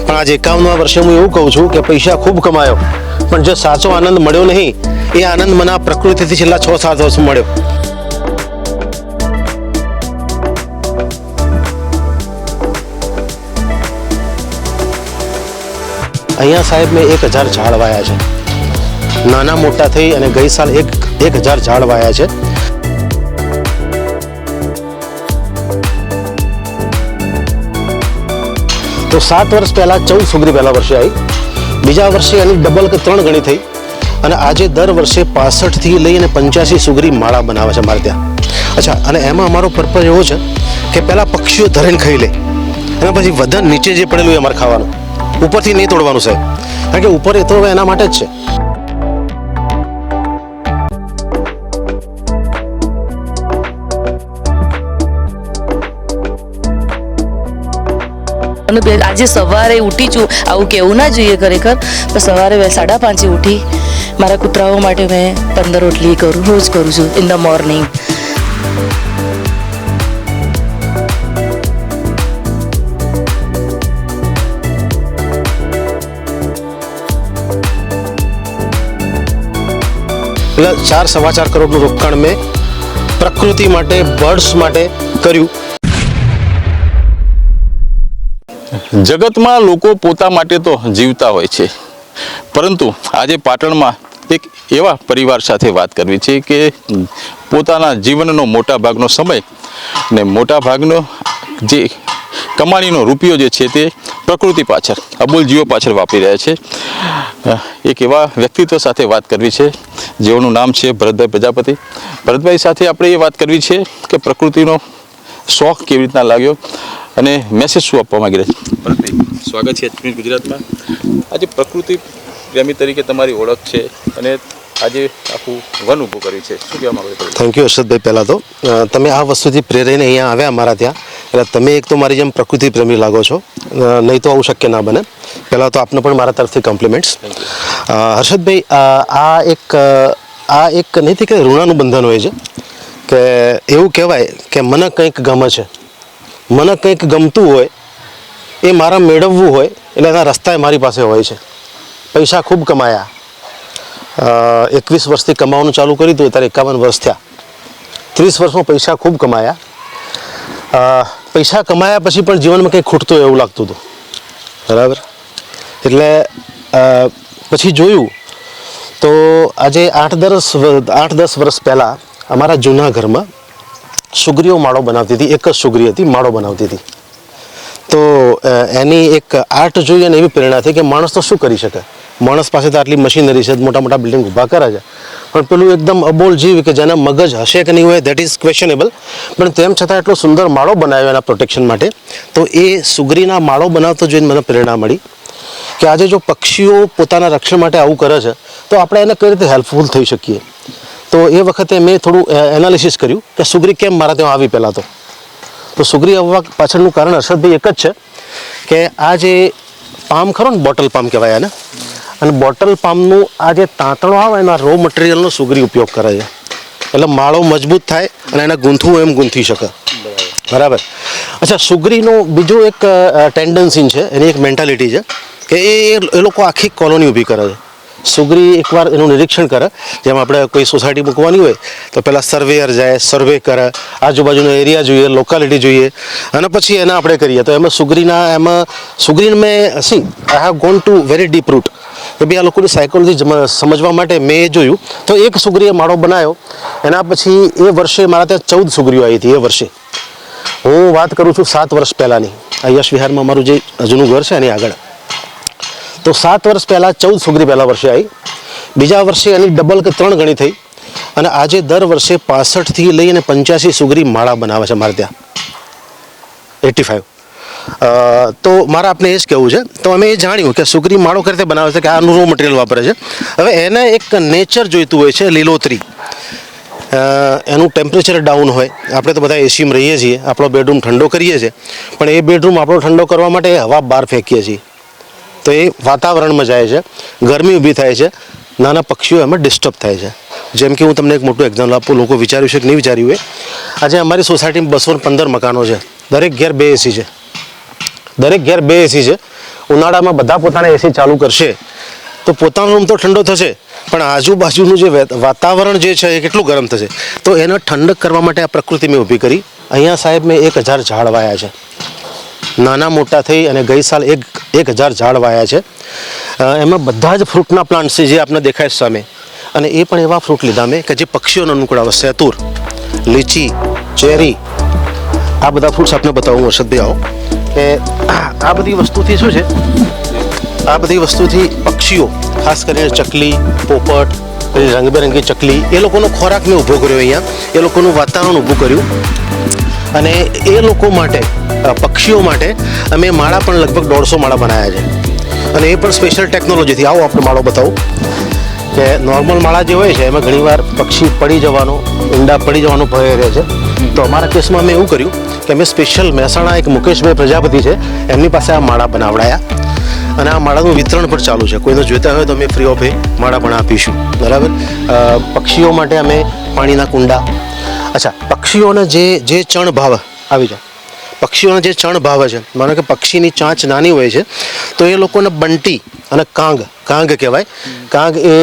પણ આજે 51મા વર્ષે હું એવું કહું છું કે પૈસા ખૂબ કમાયો પણ જે સાચો આનંદ મળ્યો નહીં એ આનંદ મને આ પ્રકૃતિથી છેલ્લા 6-7 વર્ષ મળ્યો. અહીંયા સાહેબ મેં 1000 ઝાડ વાયા છે, નાના મોટા થઈ અને ગઈ સાલ 1000 ઝાડ વાયા છે. તો 7 વર્ષ પહેલા 14 સુગરી પહેલા વર્ષે આવી, બીજા વર્ષે એની ડબલ કે 3 ગણી થઈ અને આજે દર વર્ષે 65 થી લઈને 85 સુગરી માળા બનાવે છે મારે ત્યાં. અચ્છા, અને એમાં અમારો પર્પઝ એવો છે કે પહેલા પક્ષીઓ ધરીને ખાઈ લે અને પછી વધન નીચે જે પડેલું એ અમારે ખાવાનું, ઉપરથી નહીં તોડવાનું સાહેબ, કારણ કે ઉપર એ તો એના માટે જ છે. અને આજે સવારે ઉઠી છું, આવું કહેવું ના જોઈએ ખરેખર, પણ સવારે 5:30 ઉઠી મારા કૂતરાઓ માટે મેં 15 રોટલી રોજ કરું છું ઇન ધ મોર્નિંગ. એટલે 4-4.25 કરોડનું રોકાણ મેં પ્રકૃતિ માટે, બર્ડ્સ માટે કર્યું. જગતમાં લોકો પોતા માટે તો જીવતા હોય છે, પરંતુ આજે પાટણમાં એક એવા પરિવાર સાથે વાત કરવી છે કે પોતાના જીવનનો મોટા ભાગનો સમય ને મોટા ભાગનો જે કમાણીનો રૂપિયો જે છે તે પ્રકૃતિ પાછળ, અબોલ જીવો પાછળ વાપરી રહ્યા છે. એક એવા વ્યક્તિત્વ સાથે વાત કરવી છે જેઓનું નામ છે ભરતભાઈ પ્રજાપતિ. ભરતભાઈ સાથે આપણે એ વાત કરવી છે કે પ્રકૃતિનો શોખ કેવી રીતના લાગ્યો અને મેસેજ શું આપવા માંગી રહ્યા છે. ભરતભાઈ, સ્વાગત છે એચપી ગુજરાતમાં. આજે પ્રકૃતિ પ્રેમી તરીકે તમારી ઓળખ છે અને આજે આખું વન ઊભું કર્યું છે, શું કહેવા માંગો છો? Thank you Harshadbhai. પહેલાં તો તમે આ વસ્તુથી પ્રેરાઈને અહીંયા આવ્યા અમારા ત્યાં, એટલે તમે એક તો મારી જેમ પ્રકૃતિ પ્રેમી લાગો છો, નહીં તો આવું શક્ય ના બને. પહેલાં તો આપને પણ મારા તરફથી કોમ્પ્લિમેન્ટ્સ. હર્ષદભાઈ, આ એક નહીંથી કે ઋણાનું બંધન હોય છે કે એવું કહેવાય કે મને કંઈક ગમે છે, મને કંઈક ગમતું હોય એ મારા મેળવવું હોય એટલે એના રસ્તા મારી પાસે હોય છે. પૈસા ખૂબ કમાયા, 21 વર્ષથી કમાવાનું ચાલુ કર્યું હતું, ત્યારે 51 વર્ષ થયા. 30 વર્ષમાં પૈસા ખૂબ કમાયા. પૈસા કમાયા પછી પણ જીવનમાં કંઈ ખૂટતું એવું લાગતું હતું, બરાબર. એટલે પછી જોયું તો આજે 8-10 વર્ષ પહેલાં અમારા જૂના ઘરમાં સુગરીઓ માળો બનાવતી હતી. એક જ સુગરી હતી, માળો બનાવતી હતી. તો એની એક આર્ટ જોઈ અને એવી પ્રેરણા થઈ કે માણસ તો શું કરી શકે, માણસ પાસે તો આટલી મશીનરી છે, મોટા મોટા બિલ્ડિંગ ઊભા કરે છે, પણ પેલું એકદમ અબોલ જીવ કે જેના મગજ હશે કે નહીં હોય દેટ ઇઝ ક્વેશ્ચનેબલ, પણ તેમ છતાં એટલો સુંદર માળો બનાવ્યો એના પ્રોટેક્શન માટે. તો એ સુગરીના માળો બનાવતો જોઈને મને પ્રેરણા મળી કે આજે જો પક્ષીઓ પોતાના રક્ષણ માટે આવું કરે છે તો આપણે એને કઈ રીતે હેલ્પફુલ થઈ શકીએ. તો એ વખતે મેં થોડું એનાલિસિસ કર્યું કે સુગરી કેમ મારા ત્યાં આવી. પહેલાં તો સુગરી આવવા પાછળનું કારણ હર્ષદભાઈ એક જ છે કે આ જે પામ ખરો ને, બોટલ પામ કહેવાય એને, અને બોટલ પામનું આ જે તાંતણો આવે એના રો મટીરિયલનો સુગરી ઉપયોગ કરે છે, એટલે માળો મજબૂત થાય અને એને ગૂંથવું એમ ગૂંથી શકે, બરાબર. અચ્છા, સુગરીનો બીજો એક ટેન્ડન્સી છે, એની એક મેન્ટાલિટી છે કે એ લોકો આખી કોલોની ઊભી કરે છે. સુગરી એકવાર એનું નિરીક્ષણ કરે, જેમ આપણે કોઈ સોસાયટી મૂકવાની હોય તો પહેલાં સર્વેયર જાય, સર્વે કરે, આજુબાજુનો એરિયા જોઈએ, લોકાલિટી જોઈએ, અને પછી એને આપણે કરીએ. તો એમાં સુગરીને મેં I have gone to very deep root કે ભાઈ આ લોકોની સાયકોલોજી સમજવા માટે મેં એ જોયું. તો એક સુગરીએ માળો બનાવ્યો, એના પછી એ વર્ષે મારા ત્યાં 14 સુગરીઓ આવી હતી. એ વર્ષે હું વાત કરું છું 7 વર્ષ પહેલાંની. આ યશ વિહારમાં મારું જે જૂનું ઘર છે એની આગળ. તો 7 વર્ષ પહેલાં 14 સુગરી પહેલા વર્ષે આવી, બીજા વર્ષે એની ડબલ કે 3 ગણી થઈ અને આજે દર વર્ષે 65 થી લઈને 85 સુગરી માળા બનાવે છે મારે ત્યાં, 85. તો મારે આપણે એ જ કહેવું છે. તો અમે એ જાણ્યું કે સુગરી માળો કઈ રીતે બનાવે છે, કે આનું રો મટીરિયલ વાપરે છે. હવે એને એક નેચર જોઈતું હોય છે, લીલોતરી, એનું ટેમ્પરેચર ડાઉન હોય. આપણે તો બધા એસીમાં રહીએ છીએ, આપણો બેડરૂમ ઠંડો કરીએ છીએ, પણ એ બેડરૂમ આપણો ઠંડો કરવા માટે હવા બહાર ફેંકીએ છીએ, તો એ વાતાવરણમાં જાય છે, ગરમી ઊભી થાય છે, નાના પક્ષીઓ એમાં ડિસ્ટર્બ થાય છે. જેમ કે હું તમને એક મોટું એક્ઝામ્પલ આપું, લોકો વિચાર્યું છે કે નહીં વિચાર્યું હોય. આજે અમારી સોસાયટીમાં 215 મકાનો છે, દરેક ઘેર 2 એસી છે, દરેક ઘેર 2 એસી છે. ઉનાળામાં બધા પોતાના એસી ચાલુ કરશે તો પોતાનો રૂમ તો ઠંડો થશે, પણ આજુબાજુનું જે વાતાવરણ જે છે એ કેટલું ગરમ થશે. તો એને ઠંડક કરવા માટે આ પ્રકૃતિ મેં ઊભી કરી. અહીંયા સાહેબ મેં 1000 ઝાડ વાયા છે, નાના મોટા થઈ, અને ગઈ સાલ 1000 ઝાડ વાયા છે. એમાં બધા જ ફ્રૂટના પ્લાન્ટ છે જે આપને દેખાય છે સામે, અને એ પણ એવા ફ્રૂટ લીધા મેં કે જે પક્ષીઓને અનુકૂળ આવે. સૈતુર, લીચી, ચેરી, આ બધા ફ્રૂટ્સ આપને બતાવું હર્ષદભાઈ આવો, કે આ બધી વસ્તુથી શું છે, આ બધી વસ્તુથી પક્ષીઓ, ખાસ કરીને ચકલી, પોપટ, પછી રંગબેરંગી ચકલી, એ લોકોનો ખોરાક મેં ઊભો કર્યો અહીંયા, એ લોકોનું વાતાવરણ ઊભું કર્યું. અને એ લોકો માટે, પક્ષીઓ માટે અમે માળા પણ લગભગ 150 માળા બનાવ્યા છે, અને એ પણ સ્પેશિયલ ટેકનોલોજીથી. આવો આપણે માળો બતાવું કે નોર્મલ માળા જે હોય છે એમાં ઘણીવાર પક્ષી પડી જવાનો, ઈંડા પડી જવાનો ભય રહે છે. તો અમારા કેસમાં મેં એવું કર્યું કે અમે સ્પેશિયલ મહેસાણા એક મુકેશભાઈ પ્રજાપતિ છે, એમની પાસે આ માળા બનાવડાયા, અને આ માળાનું વિતરણ પણ ચાલુ છે. કોઈને જોઈતા હોય તો અમે ફ્રી ઓફ માળા પણ આપીશું. બરાબર. પક્ષીઓ માટે અમે પાણીના કુંડા. અચ્છા, પક્ષીઓને જે ચણ ભાવે આવી જાય, પક્ષીઓને જે ચણ ભાવે છે, માનો કે પક્ષીની ચાંચ નાની હોય છે તો એ લોકોને બંટી અને કાંગ કહેવાય. કાંગ એ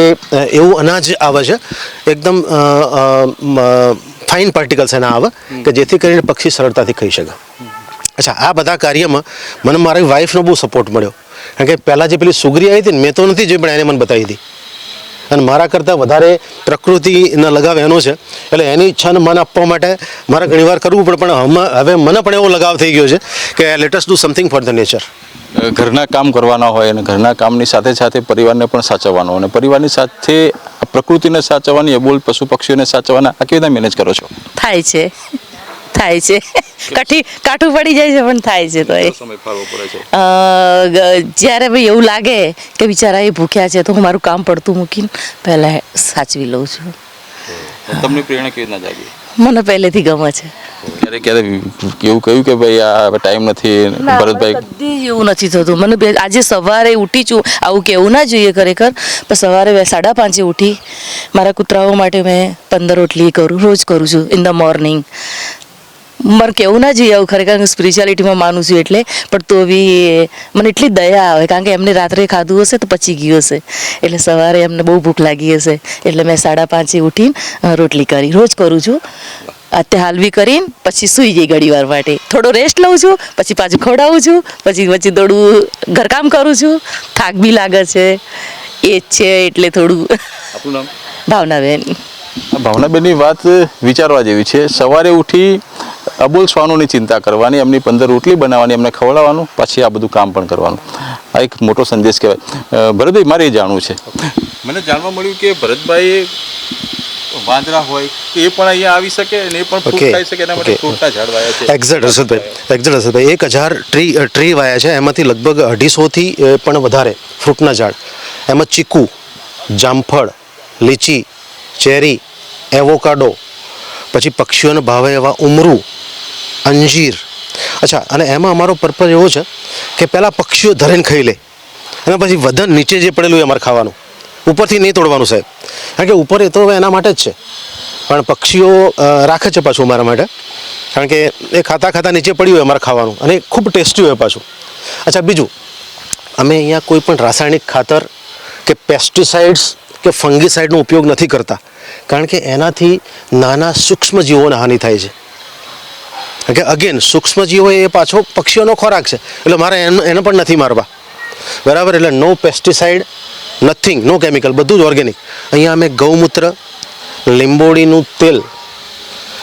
એવું અનાજ આવે છે, એકદમ ફાઇન પાર્ટિકલ્સ એના આવે, કે જેથી કરીને પક્ષી સરળતાથી ખાઈ શકે. અચ્છા, આ બધા કાર્યમાં મને મારી વાઈફનો બહુ સપોર્ટ મળ્યો, કારણ કે પહેલાં જે પેલી સુગરી આવી હતી ને, મેં તો નથી જોઈ, પણ એને મને બતાવી હતી. અને મારા કરતાં વધારે પ્રકૃતિના લગાવ એનો છે, એટલે એની ઈચ્છાને મન આપવા માટે મારે ઘણીવાર કરવું પડે, પણ હવે મને પણ એવો લગાવ થઈ ગયો છે કે let us do something for the nature. ઘરના કામ કરવાના હોય, અને ઘરના કામની સાથે સાથે પરિવારને પણ સાચવવાનો, અને પરિવારની સાથે પ્રકૃતિને સાચવવાની, અબોલ પશુ પક્ષીઓને સાચવવાના, આ કેવી રીતે મેનેજ કરો છો? થાય છે કાઠું પડી જાય છે, પણ થાય છે. તો એ સમય ફાળવો પડે છે. જ્યારે ભાઈ એવું લાગે કે બિચારા એ ભૂખ્યા છે, તો હું મારું કામ પડતું મૂકીને પહેલાં સાચવી લઉં છું. તમને પ્રેરણા કેવી રીતના જાગી? મને પહેલેથી ગમે છે. ક્યારે એવું કહ્યું કે ભાઈ આ ટાઈમ નથી, ભરતભાઈ? કદી જ એવું નથી થતું. મને આજે સવારે ઉઠી છું, આવું કેવું ના જોઈએ ખરેખર, પણ સવારે 5:30 ઉઠી મારા કૂતરાઓ માટે મેં 15 રોટલી રોજ કરું છું ઇન ધ મોર્નિંગ. મારે કેવું ના જોઈએ આવું ખરેખર, સ્પિરિચ્યુઆલિટીમાં માનું છું એટલે, પણ તો બી મને એટલી દયા આવે, કારણ કે એમને રાત્રે ખાધું હશે તો પચી ગયું હશે, એટલે સવારે એમને બહુ ભૂખ લાગી હશે, એટલે મેં 5:30 ઉઠીને રોટલી રોજ કરું છું. અત્યારે હાલવી કરીને પછી સૂઈ જઈ ઘડીવાર માટે, થોડો રેસ્ટ લઉં છું, પછી પાછું ખવડાવું છું, પછી થોડું ઘરકામ કરું છું. થાક બી લાગે છે, એ જ છે, એટલે થોડું. આપનું નામ? ભાવનાબેન. ભાવનાબેનની વાત વિચારવા જેવી છે. સવારે ઉઠી અબોલ શ્વાનોની ચિંતા કરવાની, એમની 15 રોટલી બનાવવાની, એમને ખવડાવવાનું, પછી આ બધું કામ પણ કરવાનું. આ એક મોટો સંદેશ કહેવાય. ભરતભાઈ, મારે એ જાણવું છે, મને જાણવા મળ્યું કે ભરતભાઈ વાંદરા હોય એ પણ અહીંયા આવી શકે અને એ પણ ફ્રૂટ ખાઈ શકે, એના માટે ફ્રૂટના ઝાડ વાયા છે. એક્ઝેક્ટ હર્ષદભાઈ 1000 ટ્રી વાયા છે, એમાંથી લગભગ 250થી પણ વધારે ફ્રૂટના ઝાડ. એમાં ચીકુ, જામફળ, લીચી, ચેરી, એવોકાડો, પછી પક્ષીઓને ભાવે એવા ઉમરું, અંજીર. અચ્છા, અને એમાં અમારો પર્પઝ એવો છે કે પહેલાં પક્ષીઓ ધરીને ખાઈ લે, અને પછી વધન નીચે જે પડેલું એ અમારે ખાવાનું, ઉપરથી નહીં તોડવાનું સાહેબ, કારણ કે ઉપર એ તો એના માટે જ છે, પણ પક્ષીઓ રાખે છે પાછું અમારા માટે, કારણ કે એ ખાતા નીચે પડ્યું હોય અમારે ખાવાનું, અને ખૂબ ટેસ્ટી હોય પાછું. અચ્છા, બીજું, અમે અહીંયા કોઈ પણ રાસાયણિક ખાતર કે પેસ્ટિસાઇડ્સ કે ફંગીસાઇડનો ઉપયોગ નથી કરતા, કારણ કે એનાથી નાના સૂક્ષ્મ જીવોને હાનિ થાય છે. કારણ કે અગેન સૂક્ષ્મ જીવો એ પાછો પક્ષીઓનો ખોરાક છે, એટલે મારે એને પણ નથી મારવા. બરાબર. એટલે નો પેસ્ટિસાઇડ, નથિંગ, નો કેમિકલ, બધું જ ઓર્ગેનિક. અહીંયા અમે ગૌમૂત્ર, લીંબોળીનું તેલ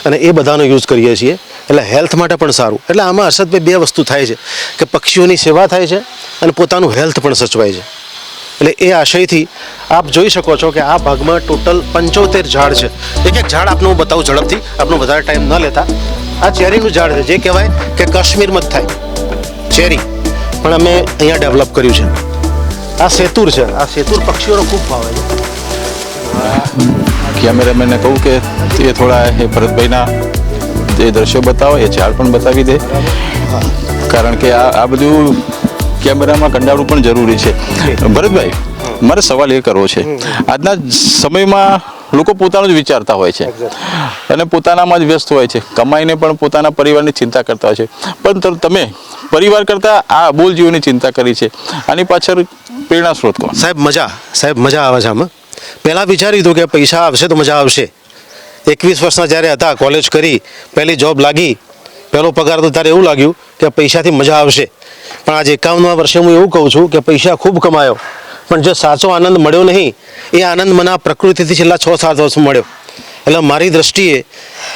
અને એ બધાનો યુઝ કરીએ છીએ, એટલે હેલ્થ માટે પણ સારું. એટલે આમાં હર્ષદભાઈ 2 વસ્તુ થાય છે, કે પક્ષીઓની સેવા થાય છે અને પોતાનું હેલ્થ પણ સચવાય છે. એટલે એ આશયથી આપ જોઈ શકો છો કે આ ભાગમાં ટોટલ 75 ઝાડ છે. એક ઝાડ આપને હું બતાવું ઝડપથી, આપનો વધારે ટાઈમ ન લેતા. આ ચેરીનું ઝાડ છે, જે કહેવાય કે કાશ્મીરમાં જ થાય ચેરી, પણ અમે અહીંયા ડેવલપ કર્યું છે. આ સેતુર છે, આ સેતુર પક્ષીઓનો ખૂબ ભાવે છે. કેમેરામેનને કહું કે એ થોડા એ ભરતભાઈના જે દ્રશ્યો બતાવો, એ ઝાડ પણ બતાવી દે, કારણ કે આ બધું કેમેરામાં કંડાળવું પણ જરૂરી છે. ભરતભાઈ, મારે સવાલ એ કરવો છે, આજના સમયમાં લોકો પોતાનું જ વિચારતા હોય છે અને પોતાનામાં જ વ્યસ્ત હોય છે, કમાઈને પણ પોતાના પરિવારની ચિંતા કરતા હોય છે, પણ તમે પરિવાર કરતાં આ અબોલ જીવોની ચિંતા કરી છે, આની પાછળ પ્રેરણા સ્ત્રોત કોણ? સાહેબ મજા આવે છે આમાં. પહેલાં વિચાર્યું હતું કે પૈસા આવશે તો મજા આવશે. 21 વર્ષના જ્યારે હતા, કોલેજ કરી, પહેલી જોબ લાગી, પહેલો પગાર તો ત્યારે એવું લાગ્યું કે પૈસાથી મજા આવશે. પણ આજે 51મા વર્ષે હું એવું કહું છું કે પૈસા ખૂબ કમાયો, પણ જે સાચો આનંદ મળ્યો નહીં એ આનંદ મને આ પ્રકૃતિથી છેલ્લા 6-7 વર્ષ મળ્યો. એટલે મારી દ્રષ્ટિએ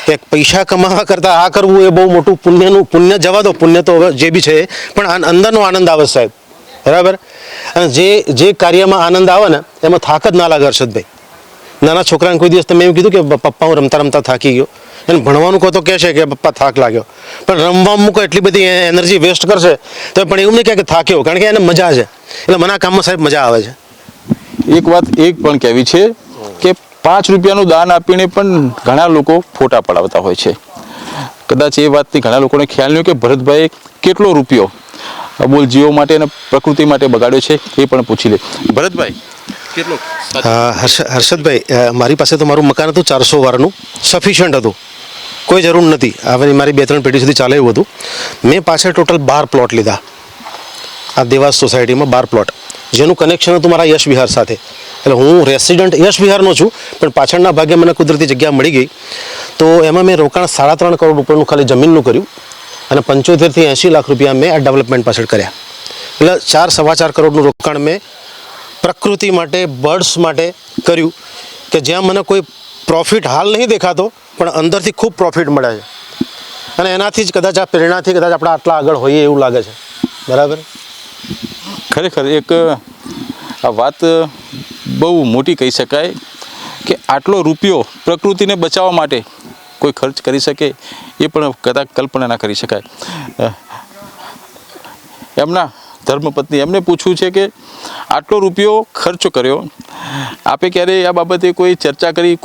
કે પૈસા કમાવા કરતાં આ કરવું એ બહુ મોટું પુણ્ય જવા દો, પુણ્ય તો હવે જે બી છે, પણ અંદરનો આનંદ આવે સાહેબ, બરાબર. અને જે કાર્યમાં આનંદ આવે ને એમાં થાક જ ના લાગે. હર્ષદભાઈ, નાના છોકરાને કોઈ દિવસ તમે એવું કીધું કે પપ્પા હું રમતા રમતા થાકી ગયો, એને ભણવાનું કહો તો કહેશે કે પપ્પા થાક લાગ્યો, પણ રમવા મૂકો એટલી બધી એનર્જી વેસ્ટ કરશે તો પણ એવું નહીં કહે કે થાક્યો, કારણ કે એને મજા છે. એટલે મને આ કામમાં સાહેબ મજા આવે છે. એક વાત એક પણ કહેવી છે કે 5 રૂપિયાનું દાન આપીને પણ ઘણા લોકો ફોટા પડાવતા હોય છે. કદાચ એ વાતથી ઘણા લોકોને ખ્યાલ નહીં કે ભરતભાઈ કેટલો રૂપિયો અબોલ જીવો માટે અને પ્રકૃતિ માટે બગાડ્યો છે, એ પણ પૂછી લે. ભરતભાઈ, કેટલો? હર્ષદભાઈ, મારી પાસે તો મારું મકાન હતું 400 વારનું, સફિશિયન્ટ હતું, કોઈ જરૂર નથી. હવે મારી 2-3 પેઢી સુધી ચાલે એવું હતું. મેં પાછળ ટોટલ 12 પ્લોટ લીધા આ દેવાસ સોસાયટીમાં, 12 પ્લોટ, જેનું કનેક્શન હતું મારા યશ વિહાર સાથે. એટલે હું રેસિડન્ટ યશ વિહારનો છું, પણ પાછળના ભાગે મને કુદરતી જગ્યા મળી ગઈ, તો એમાં મેં રોકાણ 3.5 કરોડ રૂપિયાનું ખાલી જમીનનું કર્યું અને 75 થી 80 લાખ રૂપિયા મેં આ ડેવલપમેન્ટ પાછળ કર્યા. એટલે 4-4.25 કરોડનું રોકાણ મેં પ્રકૃતિ માટે, બર્ડ્સ માટે કર્યું, કે જ્યાં મને કોઈ પ્રોફિટ હાલ નહીં દેખાતો પણ અંદરથી ખૂબ પ્રોફિટ મળે છે. અને એનાથી જ કદાચ આ પ્રેરણાથી કદાચ આપણે આટલા આગળ હોઈએ એવું લાગે છે, બરાબર. ખરેખર એક આ વાત બહુ મોટી કહી શકાય કે આટલો રૂપિયો પ્રકૃતિને બચાવવા માટે કોઈ ખર્ચ કરી શકે એ પણ કદાચ કલ્પના ના કરી શકાય. એમના ધર્મપત્ની, એમને પૂછવું છે કે આટલો રૂપિયો ખર્ચ કર્યો, આપે ક્યારે આ બાબતે કોઈ ચર્ચા કરી,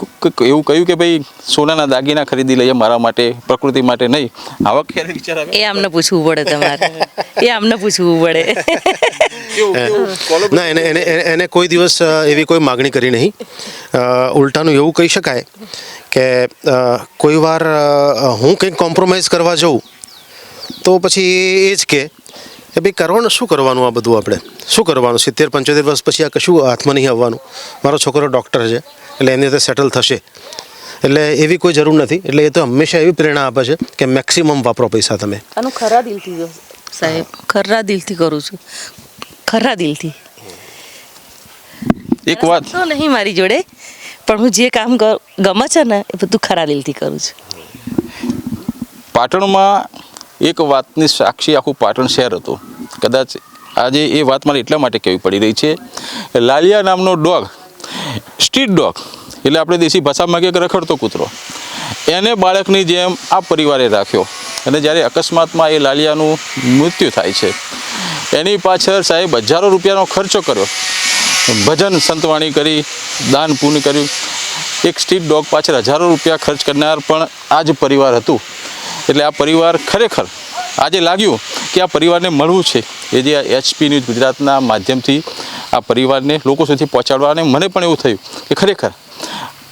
એવું કહ્યું કે ભાઈ સોનાના દાગીના ખરીદી લઈએ મારા માટે, પ્રકૃતિ માટે નહીં? આવા ક્યારે વિચાર આવે? એ આમને પૂછવું પડે તમારે, એ આમને પૂછવું પડે. ના, એને કોઈ દિવસ એવી કોઈ માગણી કરી નહીં. ઉલટાનું એવું કહી શકાય કે કોઈ વાર હું કંઈક કોમ્પ્રોમાઇઝ કરવા જાઉં તો પછી એ જ કે ભાઈ કરવાનું શું કરવાનું, આ બધું આપણે શું કરવાનું, 70-75 વર્ષ પછી આ કશું હાથમાં નહીં આવવાનું. મારો છોકરો ડૉક્ટર છે એટલે એની રીતે સેટલ થશે, એટલે એવી કોઈ જરૂર નથી. એટલે એ તો હંમેશા એવી પ્રેરણા આપે છે કે મેક્સિમમ વાપરો પૈસા તમે. આનું ખરા દિલથી સાહેબ, ખરા દિલથી કરું છું, ખરા દિલથી. એક વાત તો નહીં મારી જોડે, પણ હું જે કામ ગમે છે ને એ બધું ખરા દિલથી કરું છું. પાટણમાં એક વાતની સાક્ષી આખું પાટણ શહેર હતું. કદાચ આજે એ વાત મારે એટલા માટે કહેવી પડી રહી છે, લાલિયા નામનો ડોગ, સ્ટ્રીટ ડોગ, એટલે આપણે દેશી ભાષામાં કે રખડતો કૂતરો, એને બાળકની જેમ આ પરિવારે રાખ્યો. અને જ્યારે અકસ્માતમાં એ લાલિયાનું મૃત્યુ થાય છે, એની પાછળ સાહેબ હજારો રૂપિયાનો ખર્ચો કર્યો, ભજન સંતવાણી કરી, દાન પુણ્ય કર્યું. એક સ્ટ્રીટ ડોગ પાછળ હજારો રૂપિયા ખર્ચ કરનાર પણ આ જ પરિવાર હતું. એટલે આ પરિવાર ખરેખર આજે લાગ્યું કે આ પરિવારને મળવું છે, એ જે HP ન્યૂઝ ગુજરાતના માધ્યમથી આ પરિવારને લોકો સુધી પહોંચાડવા. અને મને પણ એવું થયું કે ખરેખર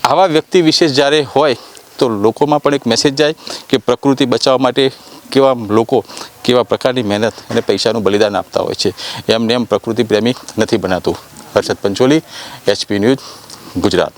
આવા વ્યક્તિ વિશેષ જ્યારે હોય તો લોકોમાં પણ એક મેસેજ જાય કે પ્રકૃતિ બચાવવા માટે કેવા લોકો કેવા પ્રકારની મહેનત અને પૈસાનું બલિદાન આપતા હોય છે. એમને એમ પ્રકૃતિ પ્રેમી નથી બનાતું. Harshad Pancholi, HP news Gujarat.